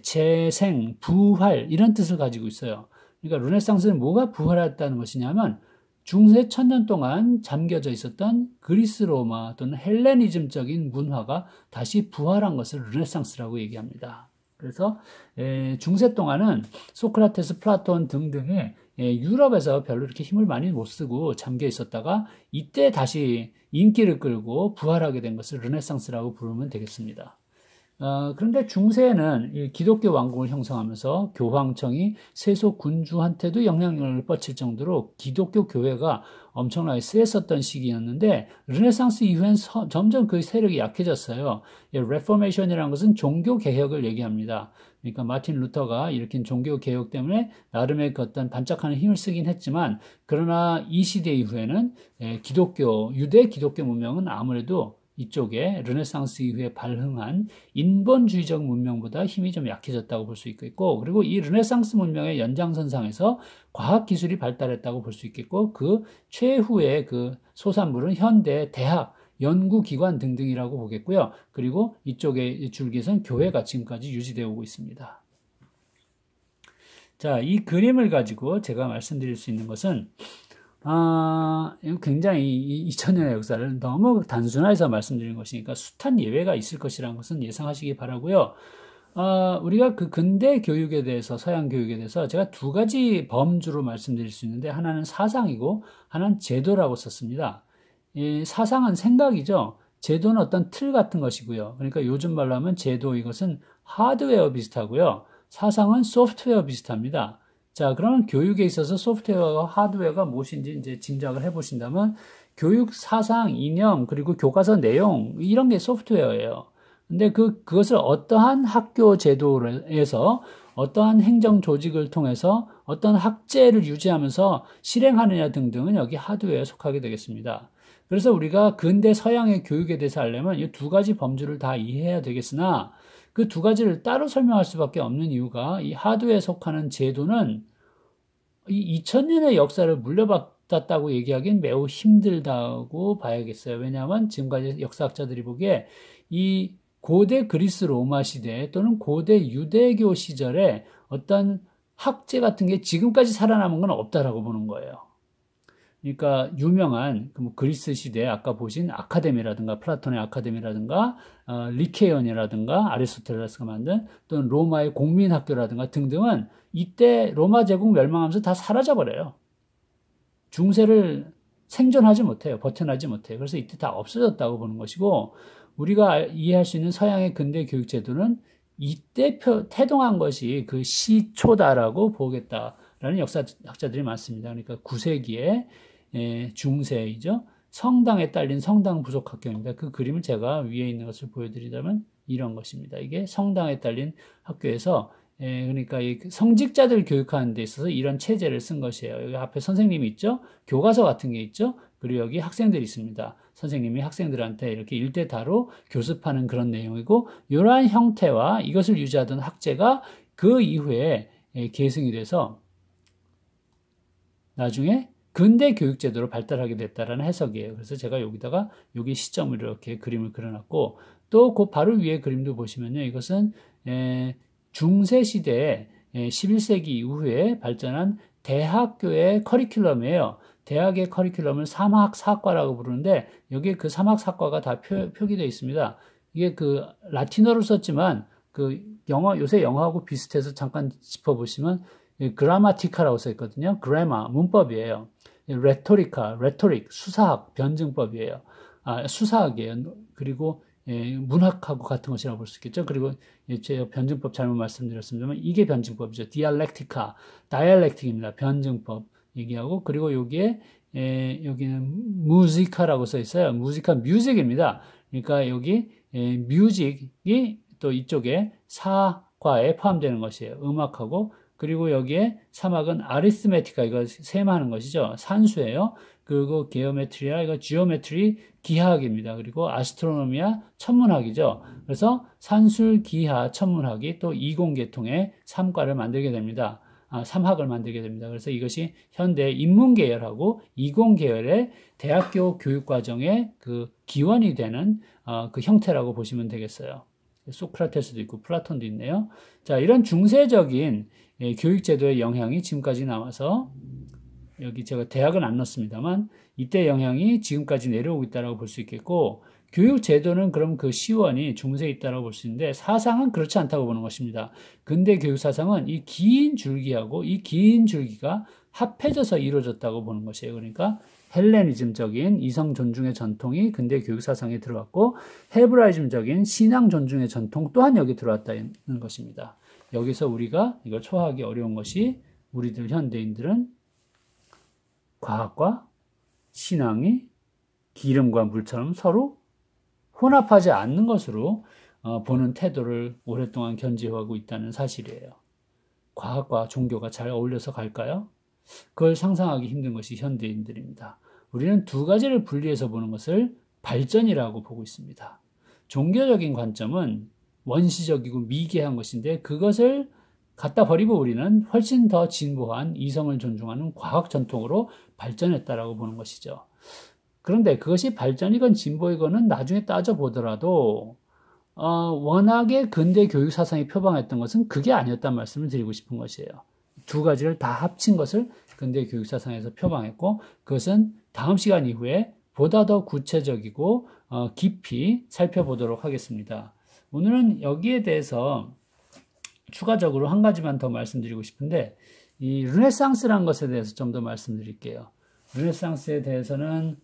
재생, 부활 이런 뜻을 가지고 있어요. 그러니까 르네상스는 뭐가 부활했다는 것이냐면 중세 1000년 동안 잠겨져 있었던 그리스 로마 또는 헬레니즘적인 문화가 다시 부활한 것을 르네상스라고 얘기합니다. 그래서 중세 동안은 소크라테스, 플라톤 등등의 유럽에서 별로 이렇게 힘을 많이 못 쓰고 잠겨 있었다가 이때 다시 인기를 끌고 부활하게 된 것을 르네상스라고 부르면 되겠습니다. 그런데 중세에는 기독교 왕국을 형성하면서 교황청이 세속 군주한테도 영향력을 뻗칠 정도로 기독교 교회가 엄청나게 세었던 시기였는데, 르네상스 이후엔 점점 그 세력이 약해졌어요. 레포메이션이라는 것은 종교 개혁을 얘기합니다. 그러니까 마틴 루터가 일으킨 종교 개혁 때문에 나름의 그 어떤 반짝하는 힘을 쓰긴 했지만, 그러나 이 시대 이후에는 유대 기독교 문명은 아무래도 이쪽에 르네상스 이후에 발흥한 인본주의적 문명보다 힘이 좀 약해졌다고 볼 수 있겠고, 그리고 이 르네상스 문명의 연장선상에서 과학기술이 발달했다고 볼 수 있겠고, 그 최후의 그 소산물은 현대 대학, 연구기관 등등이라고 보겠고요. 그리고 이쪽의 줄기에서는 교회가 지금까지 유지되어 오고 있습니다. 자, 이 그림을 가지고 제가 말씀드릴 수 있는 것은 굉장히 2000년의 역사를 너무 단순화해서 말씀드린 것이니까 숱한 예외가 있을 것이라는 것은 예상하시기 바라고요. 우리가 그 근대 교육에 대해서, 서양 교육에 대해서 제가 두 가지 범주로 말씀드릴 수 있는데, 하나는 사상이고 하나는 제도라고 썼습니다. 사상은 생각이죠. 제도는 어떤 틀 같은 것이고요. 그러니까 요즘 말로 하면 제도, 이것은 하드웨어 비슷하고요. 사상은 소프트웨어 비슷합니다. 자, 그러면 교육에 있어서 소프트웨어와 하드웨어가 무엇인지 이제 짐작을 해보신다면 교육 사상, 이념, 그리고 교과서 내용, 이런 게 소프트웨어예요. 근데 그것을 어떠한 학교 제도에서 어떠한 행정 조직을 통해서 어떤 학제를 유지하면서 실행하느냐 등등은 여기 하드웨어에 속하게 되겠습니다. 그래서 우리가 근대 서양의 교육에 대해서 하려면 이 두 가지 범주를 다 이해해야 되겠으나 그 두 가지를 따로 설명할 수밖에 없는 이유가 이 하드웨어에 속하는 제도는 이 2000년의 역사를 물려받았다고 얘기하기는 매우 힘들다고 봐야겠어요. 왜냐하면 지금까지 역사학자들이 보기에 이 고대 그리스 로마 시대 또는 고대 유대교 시절에 어떤 학제 같은 게 지금까지 살아남은 건 없다라고 보는 거예요. 그러니까 유명한 그리스 시대 아까 보신 아카데미라든가 플라톤의 아카데미라든가 리케온이라든가 아리스토텔레스가 만든 또는 로마의 공민학교라든가 등등은 이때 로마 제국 멸망하면서 다 사라져 버려요. 중세를 생존하지 못해요. 버텨나지 못해요. 그래서 이때 다 없어졌다고 보는 것이고 우리가 이해할 수 있는 서양의 근대 교육 제도는 이때 태동한 것이 그 시초다라고 보겠다라는 역사학자들이 많습니다. 그러니까 9세기에 중세이죠. 성당에 딸린 성당 부속 학교입니다. 그 그림을 제가 위에 있는 것을 보여드리자면 이런 것입니다. 이게 성당에 딸린 학교에서 그러니까 이 성직자들 교육하는 데 있어서 이런 체제를 쓴 것이에요. 여기 앞에 선생님이 있죠. 교과서 같은 게 있죠. 그리고 여기 학생들이 있습니다. 선생님이 학생들한테 이렇게 일대다로 교습하는 그런 내용이고 이러한 형태와 이것을 유지하던 학제가 그 이후에 계승이 돼서 나중에 근대 교육제도로 발달하게 됐다라는 해석이에요. 그래서 제가 여기다가 여기 시점을 이렇게 그림을 그려놨고 또 그 바로 위에 그림도 보시면요. 이것은 중세 시대에 11세기 이후에 발전한 대학교의 커리큘럼이에요. 대학의 커리큘럼을 삼학사과라고 부르는데 여기에 그 삼학사과가 다 표기되어 있습니다. 이게 그 라틴어를 썼지만 그 요새 영어하고 비슷해서 잠깐 짚어보시면 그라마티카라고 써 있거든요. 그래마, 문법이에요. 레토리카, 레토릭, 수사학, 변증법이에요. 수사학이에요. 그리고 문학하고 같은 것이라고 볼 수 있겠죠. 그리고 제가 변증법 잘못 말씀드렸습니다만 이게 변증법이죠. 디알렉티카, 다이알렉틱입니다. 변증법 얘기하고 그리고 여기에 여기는 무지카라고 써 있어요. 무지카 뮤직입니다. 그러니까 여기 뮤직이 또 이쪽에 사과에 포함되는 것이에요. 음악하고 그리고 여기에 사막은 아리스메티카 이거 셈하는 것이죠. 산수예요. 그리고 게오메트리아 이거 지오메트리 기하학입니다. 그리고 아스트로노미아 천문학이죠. 그래서 산술, 기하, 천문학이 또 이공계통의 3과를 만들게 됩니다. 3학을 만들게 됩니다. 그래서 이것이 현대 인문계열하고 이공계열의 대학교 교육과정의 그 기원이 되는 그 형태라고 보시면 되겠어요. 소크라테스도 있고 플라톤도 있네요. 자, 이런 중세적인 교육제도의 영향이 지금까지 남아서 여기 제가 대학은 안 넣습니다만 이때 영향이 지금까지 내려오고 있다고 볼 수 있겠고 교육제도는 그럼 그 시원이 중세에 있다고 볼 수 있는데 사상은 그렇지 않다고 보는 것입니다. 근대 교육사상은 이 긴 줄기하고 이 긴 줄기가 합해져서 이루어졌다고 보는 것이에요. 그러니까 헬레니즘적인 이성 존중의 전통이 근대 교육사상에 들어왔고 헤브라이즘적인 신앙 존중의 전통 또한 여기 들어왔다는 것입니다. 여기서 우리가 이걸 초하기 어려운 것이 우리들 현대인들은 과학과 신앙이 기름과 물처럼 서로 혼합하지 않는 것으로 보는 태도를 오랫동안 견지하고 있다는 사실이에요. 과학과 종교가 잘 어울려서 갈까요? 그걸 상상하기 힘든 것이 현대인들입니다. 우리는 두 가지를 분리해서 보는 것을 발전이라고 보고 있습니다. 종교적인 관점은 원시적이고 미개한 것인데 그것을 갖다 버리고 우리는 훨씬 더 진보한 이성을 존중하는 과학 전통으로 발전했다라고 보는 것이죠. 그런데 그것이 발전이건 진보이건은 나중에 따져보더라도 워낙에 근대 교육 사상이 표방했던 것은 그게 아니었단 말씀을 드리고 싶은 것이에요. 두 가지를 다 합친 것을 근대 교육 사상에서 표방했고 그것은 다음 시간 이후에 보다 더 구체적이고 깊이 살펴보도록 하겠습니다. 오늘은 여기에 대해서 추가적으로 한 가지만 더 말씀드리고 싶은데 이 르네상스라는 것에 대해서 좀 더 말씀드릴게요. 르네상스에 대해서는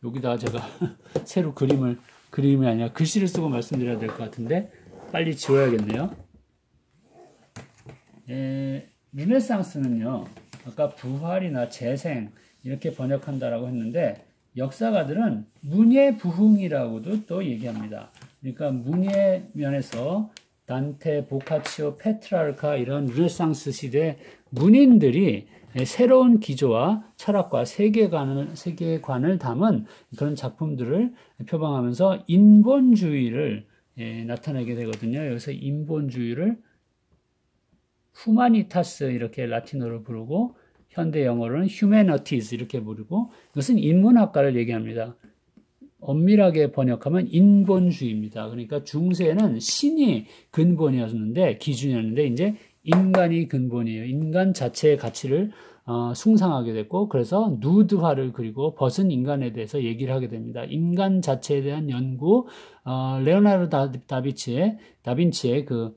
여기다 제가 새로 그림이 아니라 글씨를 쓰고 말씀드려야 될 것 같은데 빨리 지워야겠네요. 르네상스는요, 아까 부활이나 재생 이렇게 번역한다라고 했는데 역사가들은 문예 부흥이라고도 또 얘기합니다. 그러니까 문예 면에서 단테, 보카치오, 페트라르카 이런 르네상스 시대 문인들이 새로운 기조와 철학과 세계관을 담은 그런 작품들을 표방하면서 인본주의를 나타내게 되거든요. 여기서 인본주의를 후마니타스 이렇게 라틴어로 부르고 현대 영어로는 humanities 이렇게 부르고 이것은 인문학과를 얘기합니다. 엄밀하게 번역하면 인본주의입니다. 그러니까 중세에는 신이 근본이었는데 기준이었는데 이제 인간이 근본이에요. 인간 자체의 가치를 숭상하게 됐고 그래서 누드화를 그리고 벗은 인간에 대해서 얘기를 하게 됩니다. 인간 자체에 대한 연구, 레오나르도 다빈치의 그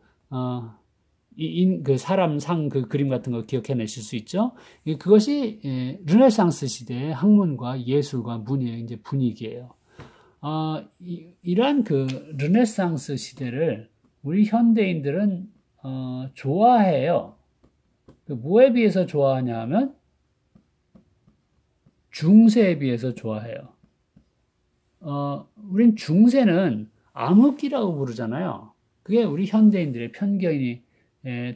사람 상 그 그림 같은 거 기억해내실 수 있죠? 그것이 르네상스 시대의 학문과 예술과 문예의 이제 분위기예요. 이러한 그 르네상스 시대를 우리 현대인들은 좋아해요. 뭐에 비해서 좋아하냐 하면 중세에 비해서 좋아해요. 우린 중세는 암흑기라고 부르잖아요. 그게 우리 현대인들의 편견이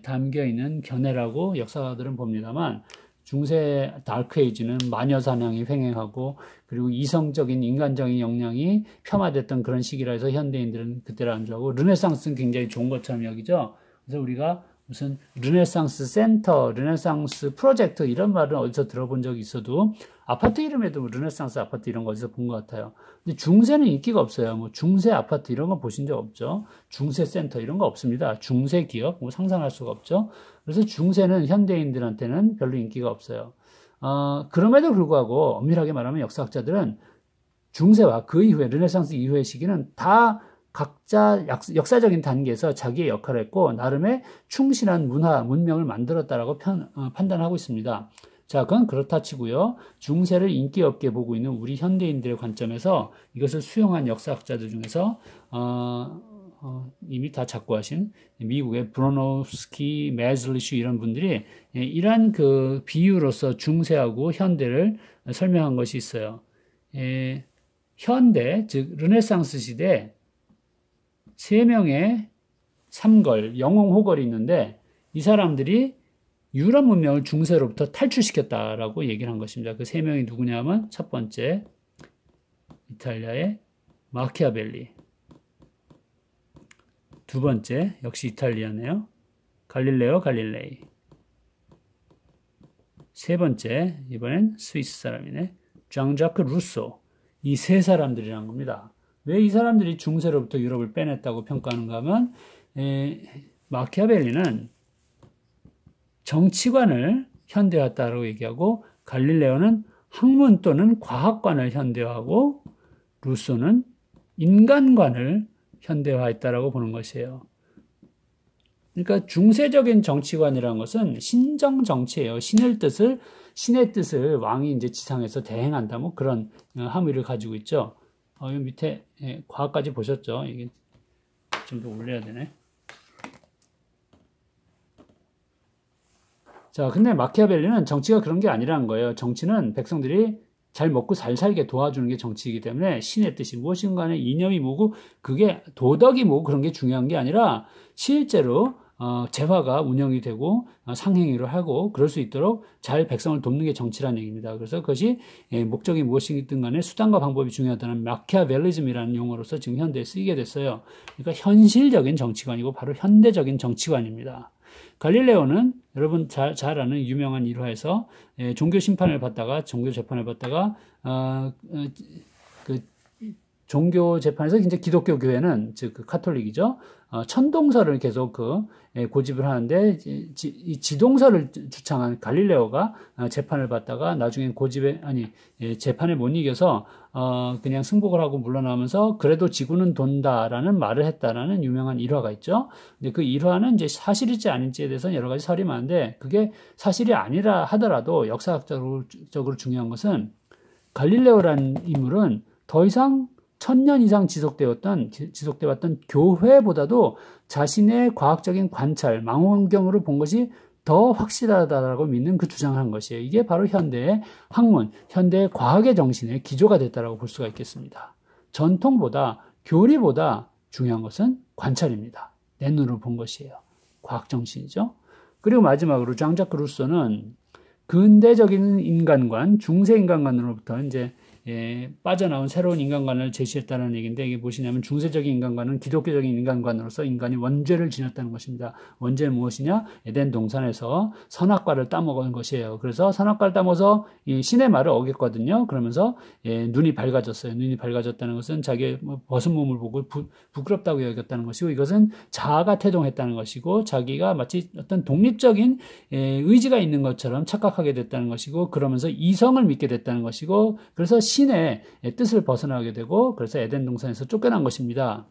담겨있는 견해라고 역사가들은 봅니다만 중세 다크에이지는 마녀사냥이 횡행하고 그리고 이성적인 인간적인 역량이 폄하됐던 그런 시기라 해서 현대인들은 그때를 안 좋아하고 르네상스는 굉장히 좋은 것처럼 여기죠. 그래서 우리가 무슨 르네상스 센터, 르네상스 프로젝트 이런 말은 어디서 들어본 적이 있어도 아파트 이름에도 르네상스 아파트 이런 거 어디서 본 것 같아요. 근데 중세는 인기가 없어요. 뭐 중세 아파트 이런 거 보신 적 없죠. 중세 센터 이런 거 없습니다. 중세 기업 뭐 상상할 수가 없죠. 그래서 중세는 현대인들한테는 별로 인기가 없어요. 그럼에도 불구하고 엄밀하게 말하면 역사학자들은 중세와 그 이후에 르네상스 이후의 시기는 다 각자 역사적인 단계에서 자기의 역할을 했고 나름의 충실한 문화, 문명을 만들었다라고 판단하고 있습니다. 자, 그건 그렇다 치고요. 중세를 인기 없게 보고 있는 우리 현대인들의 관점에서 이것을 수용한 역사학자들 중에서 이미 다 작고하신 미국의 브로노스키, 메즐리슈 이런 분들이 이러한 그 비유로서 중세하고 현대를 설명한 것이 있어요. 현대, 즉 르네상스 시대 세 명의 삼걸, 영웅 호걸이 있는데 이 사람들이 유럽 문명을 중세로부터 탈출시켰다라고 얘기를 한 것입니다. 그 세 명이 누구냐면 첫 번째 이탈리아의 마키아벨리, 두 번째 역시 이탈리아네요. 갈릴레오 갈릴레이, 세 번째 이번엔 스위스 사람이네. 장자크 루소. 이 세 사람들이라는 겁니다. 왜 이 사람들이 중세로부터 유럽을 빼냈다고 평가하는가 하면 마키아벨리는 정치관을 현대화했다고 얘기하고 갈릴레오는 학문 또는 과학관을 현대화하고 루소는 인간관을 현대화했다라고 보는 것이에요. 그러니까 중세적인 정치관이라는 것은 신정 정치예요. 신의 뜻을 왕이 이제 지상에서 대행한다 뭐 그런 함의를 가지고 있죠. 이 밑에 과학까지 보셨죠? 이게 좀 더 올려야 되네. 자, 근데 마키아벨리는 정치가 그런 게 아니라는 거예요. 정치는 백성들이 잘 먹고 잘 살게 도와주는 게 정치이기 때문에 신의 뜻이 무엇인 간에 이념이 뭐고 그게 도덕이 뭐고 그런 게 중요한 게 아니라 실제로 재화가 운영이 되고 상행위를 하고 그럴 수 있도록 잘 백성을 돕는 게 정치라는 얘기입니다. 그래서 그것이 목적이 무엇이든 간에 수단과 방법이 중요하다는 마키아벨리즘이라는 용어로서 지금 현대에 쓰이게 됐어요. 그러니까 현실적인 정치관이고 바로 현대적인 정치관입니다. 갈릴레오는 여러분 잘 아는 유명한 일화에서 종교 재판을 받다가 그 종교 재판에서 이제 기독교 교회는 즉 그 카톨릭이죠. 천동설을 계속 고집을 하는데 이 지동설을 주창한 갈릴레오가 재판을 받다가 나중에 재판에 못 이겨서 그냥 승복을 하고 물러나면서 그래도 지구는 돈다라는 말을 했다라는 유명한 일화가 있죠. 근데 그 일화는 이제 사실일지 아닌지에 대해서는 여러 가지 설이 많은데 그게 사실이 아니라 하더라도 역사학적으로 중요한 것은 갈릴레오라는 인물은 더 이상 1000년 이상 지속되어 왔던 교회보다도 자신의 과학적인 관찰, 망원경으로 본 것이 더 확실하다라고 믿는 그 주장을 한 것이에요. 이게 바로 현대의 학문, 현대의 과학의 정신의 기조가 됐다라고 볼 수가 있겠습니다. 전통보다, 교리보다 중요한 것은 관찰입니다. 내 눈으로 본 것이에요. 과학 정신이죠. 그리고 마지막으로 장 자크 루소는 근대적인 인간관, 중세 인간관으로부터 이제 빠져나온 새로운 인간관을 제시했다는 얘기인데, 이게 무엇이냐면 중세적인 인간관은 기독교적인 인간관으로서 인간이 원죄를 지녔다는 것입니다. 원죄는 무엇이냐? 에덴 동산에서 선악과를 따먹은 것이에요. 그래서 선악과를 따먹어서 이 신의 말을 어겼거든요. 그러면서 눈이 밝아졌어요. 눈이 밝아졌다는 것은 자기의 벗은 몸을 보고 부끄럽다고 여겼다는 것이고, 이것은 자아가 태동했다는 것이고, 자기가 마치 어떤 독립적인 의지가 있는 것처럼 착각하게 됐다는 것이고, 그러면서 이성을 믿게 됐다는 것이고, 그래서 신의 뜻을 벗어나게 되고, 그래서 에덴 동산에서 쫓겨난 것입니다.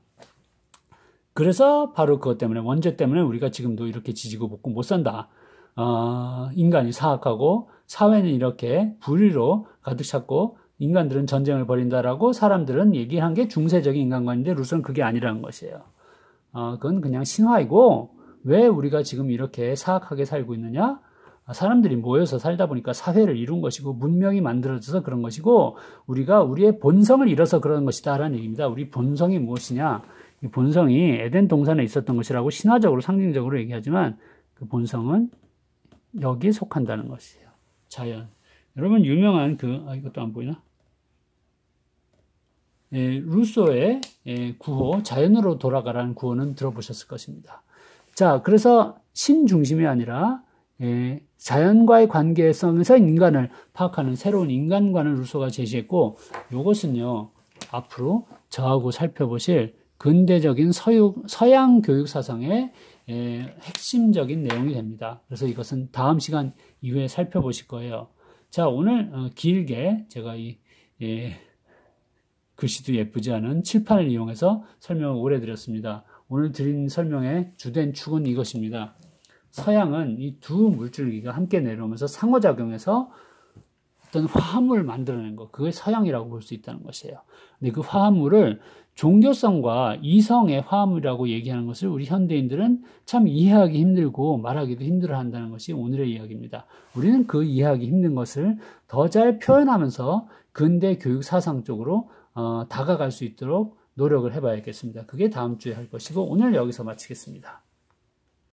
그래서 바로 그것 때문에, 원죄 때문에 우리가 지금도 이렇게 지지고 볶고 못 산다. 인간이 사악하고 사회는 이렇게 불의로 가득 찼고 인간들은 전쟁을 벌인다라고 사람들은 얘기한 게 중세적인 인간관인데, 루소는 그게 아니라는 것이에요. 그건 그냥 신화이고, 왜 우리가 지금 이렇게 사악하게 살고 있느냐? 사람들이 모여서 살다 보니까 사회를 이룬 것이고, 문명이 만들어져서 그런 것이고, 우리가 우리의 본성을 잃어서 그런 것이다 라는 얘기입니다. 우리 본성이 무엇이냐? 이 본성이 에덴 동산에 있었던 것이라고 신화적으로 상징적으로 얘기하지만, 그 본성은 여기에 속한다는 것이에요. 자연. 여러분 유명한 이것도 안 보이나? 루소의 구호, 자연으로 돌아가라는 구호는 들어보셨을 것입니다. 자, 그래서 신 중심이 아니라 자연과의 관계성에서 인간을 파악하는 새로운 인간관을 루소가 제시했고, 이것은요 앞으로 저하고 살펴보실 근대적인 서양 교육 사상의 핵심적인 내용이 됩니다. 그래서 이것은 다음 시간 이후에 살펴보실 거예요. 자, 오늘 길게 제가 이 글씨도 예쁘지 않은 칠판을 이용해서 설명을 오래 드렸습니다. 오늘 드린 설명의 주된 축은 이것입니다. 서양은 이 두 물줄기가 함께 내려오면서 상호작용해서 어떤 화합물을 만들어낸 것, 그게 서양이라고 볼 수 있다는 것이에요. 근데 그 화합물을 종교성과 이성의 화합물이라고 얘기하는 것을 우리 현대인들은 참 이해하기 힘들고 말하기도 힘들어 한다는 것이 오늘의 이야기입니다. 우리는 그 이해하기 힘든 것을 더 잘 표현하면서 근대 교육 사상 쪽으로 다가갈 수 있도록 노력을 해봐야겠습니다. 그게 다음 주에 할 것이고, 오늘 여기서 마치겠습니다.